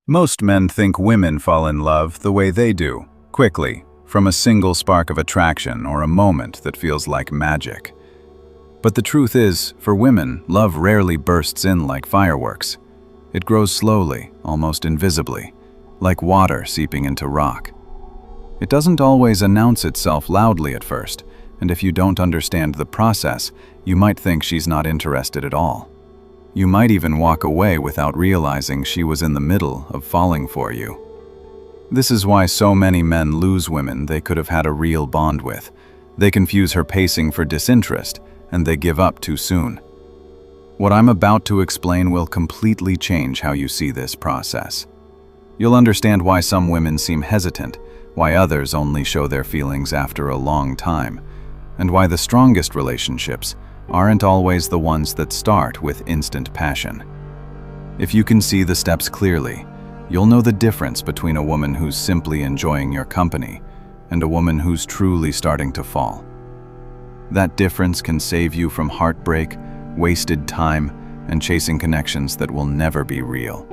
Most men think women fall in love the way they do, quickly, from a single spark of attraction or a moment that feels like magic. But the truth is, for women, love rarely bursts in like fireworks. It grows slowly, almost invisibly, like water seeping into rock. It doesn't always announce itself loudly at first, and if you don't understand the process, you might think she's not interested at all. You might even walk away without realizing she was in the middle of falling for you. This is why so many men lose women they could have had a real bond with. They confuse her pacing for disinterest, and they give up too soon. What I'm about to explain will completely change how you see this process. You'll understand why some women seem hesitant, why others only show their feelings after a long time, and why the strongest relationships aren't always the ones that start with instant passion. If you can see the steps clearly, you'll know the difference between a woman who's simply enjoying your company and a woman who's truly starting to fall. That difference can save you from heartbreak, wasted time, and chasing connections that will never be real.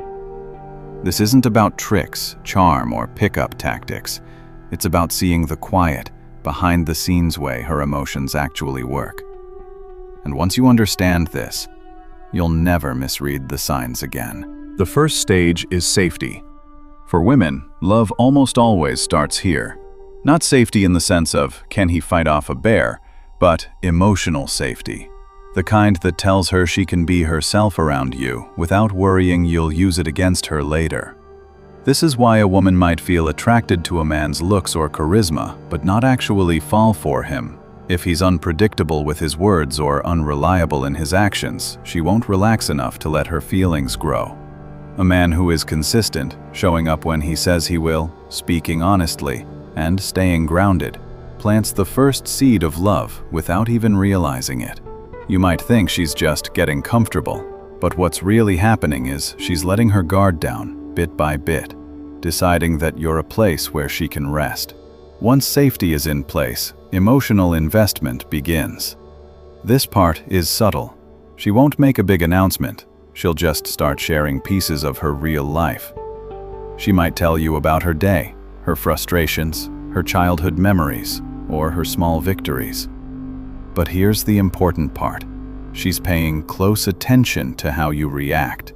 This isn't about tricks, charm, or pickup tactics. It's about seeing the quiet, behind-the-scenes way her emotions actually work. And once you understand this, you'll never misread the signs again. The first stage is safety. For women, love almost always starts here. Not safety in the sense of, can he fight off a bear, but emotional safety. The kind that tells her she can be herself around you without worrying you'll use it against her later. This is why a woman might feel attracted to a man's looks or charisma, but not actually fall for him. If he's unpredictable with his words or unreliable in his actions, she won't relax enough to let her feelings grow. A man who is consistent, showing up when he says he will, speaking honestly, and staying grounded, plants the first seed of love without even realizing it. You might think she's just getting comfortable, but what's really happening is she's letting her guard down, bit by bit, deciding that you're a place where she can rest. Once safety is in place, emotional investment begins. This part is subtle. She won't make a big announcement. She'll just start sharing pieces of her real life. She might tell you about her day, her frustrations, her childhood memories, or her small victories. But here's the important part. She's paying close attention to how you react.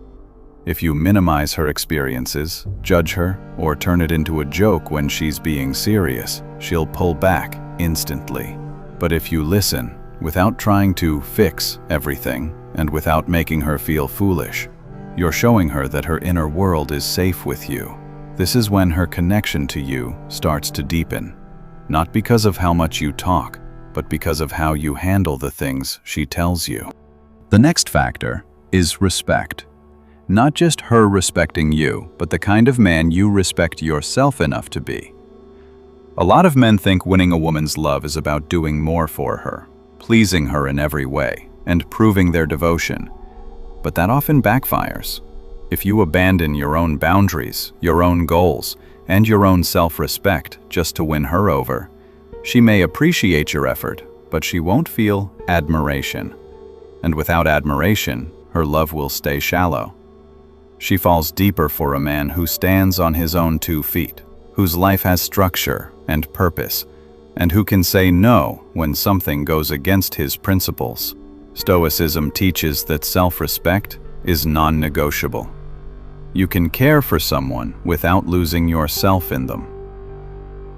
If you minimize her experiences, judge her, or turn it into a joke when she's being serious, she'll pull back instantly. But if you listen, without trying to fix everything, and without making her feel foolish, you're showing her that her inner world is safe with you. This is when her connection to you starts to deepen. Not because of how much you talk, but because of how you handle the things she tells you. The next factor is respect. Not just her respecting you, but the kind of man you respect yourself enough to be. A lot of men think winning a woman's love is about doing more for her, pleasing her in every way, and proving their devotion. But that often backfires. If you abandon your own boundaries, your own goals, and your own self-respect just to win her over, she may appreciate your effort, but she won't feel admiration. And without admiration, her love will stay shallow. She falls deeper for a man who stands on his own 2 feet, whose life has structure and purpose, and who can say no when something goes against his principles. Stoicism teaches that self-respect is non-negotiable. You can care for someone without losing yourself in them.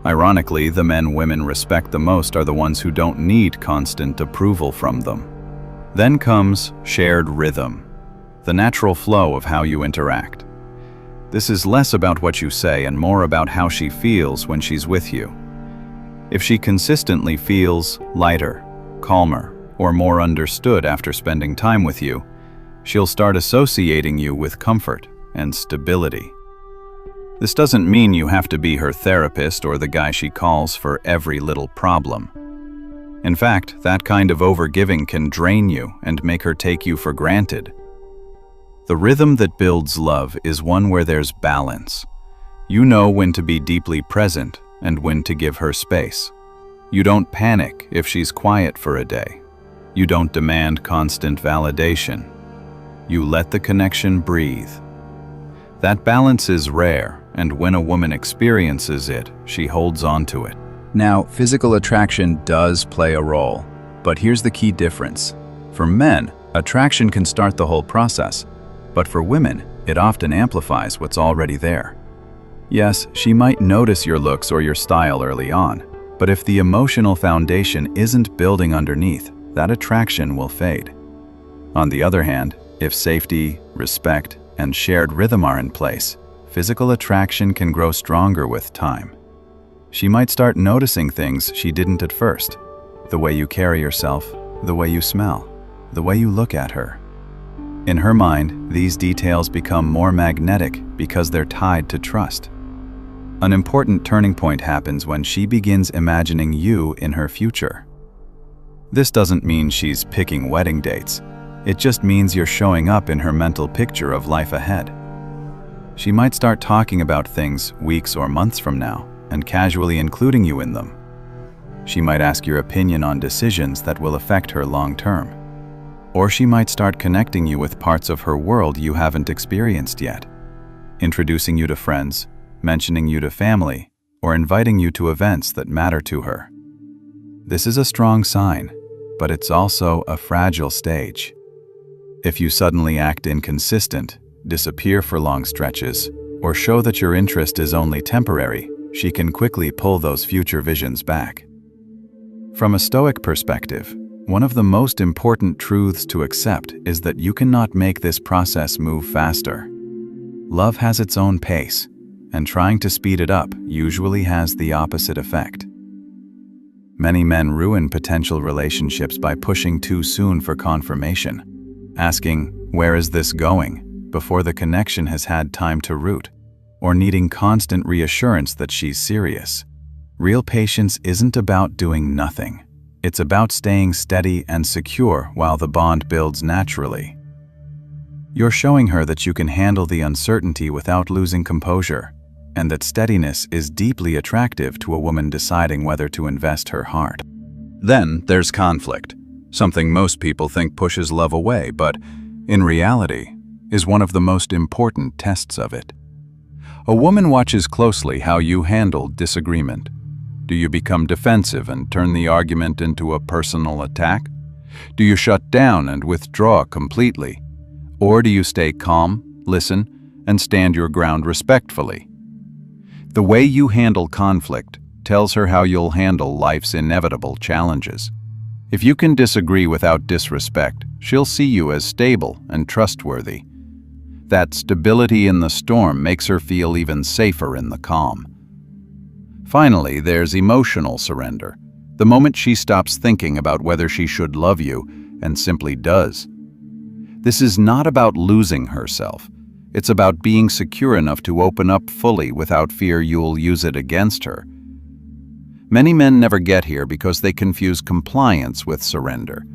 Ironically, the men women respect the most are the ones who don't need constant approval from them. Then comes shared rhythm, the natural flow of how you interact. This is less about what you say and more about how she feels when she's with you. If she consistently feels lighter, calmer, or more understood after spending time with you, she'll start associating you with comfort and stability. This doesn't mean you have to be her therapist or the guy she calls for every little problem. In fact, that kind of overgiving can drain you and make her take you for granted. The rhythm that builds love is one where there's balance. You know when to be deeply present and when to give her space. You don't panic if she's quiet for a day. You don't demand constant validation. You let the connection breathe. That balance is rare, and when a woman experiences it, she holds on to it. Now, physical attraction does play a role, but here's the key difference. For men, attraction can start the whole process, but for women, it often amplifies what's already there. Yes, she might notice your looks or your style early on, but if the emotional foundation isn't building underneath, that attraction will fade. On the other hand, if safety, respect, and shared rhythm are in place, physical attraction can grow stronger with time. She might start noticing things she didn't at first. The way you carry yourself, the way you smell, the way you look at her. In her mind, these details become more magnetic because they're tied to trust. An important turning point happens when she begins imagining you in her future. This doesn't mean she's picking wedding dates. It just means you're showing up in her mental picture of life ahead. She might start talking about things weeks or months from now and casually including you in them. She might ask your opinion on decisions that will affect her long term. Or she might start connecting you with parts of her world you haven't experienced yet, introducing you to friends, mentioning you to family, or inviting you to events that matter to her. This is a strong sign, but it's also a fragile stage. If you suddenly act inconsistent, disappear for long stretches, or show that your interest is only temporary, she can quickly pull those future visions back. From a Stoic perspective, one of the most important truths to accept is that you cannot make this process move faster. Love has its own pace, and trying to speed it up usually has the opposite effect. Many men ruin potential relationships by pushing too soon for confirmation, asking, "Where is this going?" before the connection has had time to root, or needing constant reassurance that she's serious. Real patience isn't about doing nothing. It's about staying steady and secure while the bond builds naturally. You're showing her that you can handle the uncertainty without losing composure, and that steadiness is deeply attractive to a woman deciding whether to invest her heart. Then there's conflict, something most people think pushes love away, but in reality is one of the most important tests of it. A woman watches closely how you handle disagreement. Do you become defensive and turn the argument into a personal attack? Do you shut down and withdraw completely? Or do you stay calm, listen, and stand your ground respectfully? The way you handle conflict tells her how you'll handle life's inevitable challenges. If you can disagree without disrespect, she'll see you as stable and trustworthy. That stability in the storm makes her feel even safer in the calm. Finally, there's emotional surrender, the moment she stops thinking about whether she should love you and simply does. This is not about losing herself. It's about being secure enough to open up fully without fear you'll use it against her. Many men never get here because they confuse compliance with surrender.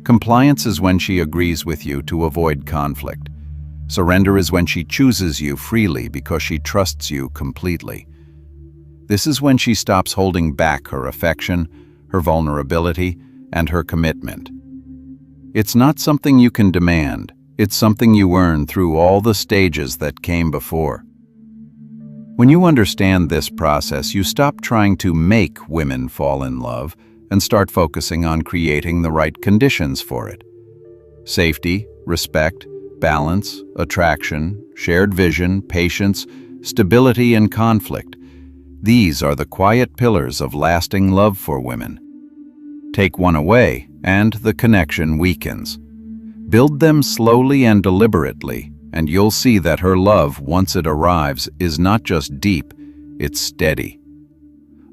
Compliance is when she agrees with you to avoid conflict. Surrender is when she chooses you freely because she trusts you completely. This is when she stops holding back her affection, her vulnerability, and her commitment. It's not something you can demand. It's something you earn through all the stages that came before. When you understand this process, you stop trying to make women fall in love and start focusing on creating the right conditions for it. Safety, respect, balance, attraction, shared vision, patience, stability, and conflict. These are the quiet pillars of lasting love for women. Take one away, and the connection weakens. Build them slowly and deliberately, and you'll see that her love, once it arrives, is not just deep, it's steady.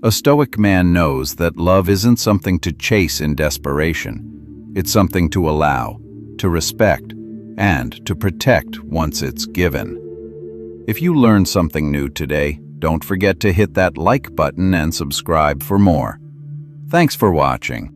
A Stoic man knows that love isn't something to chase in desperation. It's something to allow, to respect, and to protect once it's given. If you learned something new today, don't forget to hit that like button and subscribe for more. Thanks for watching.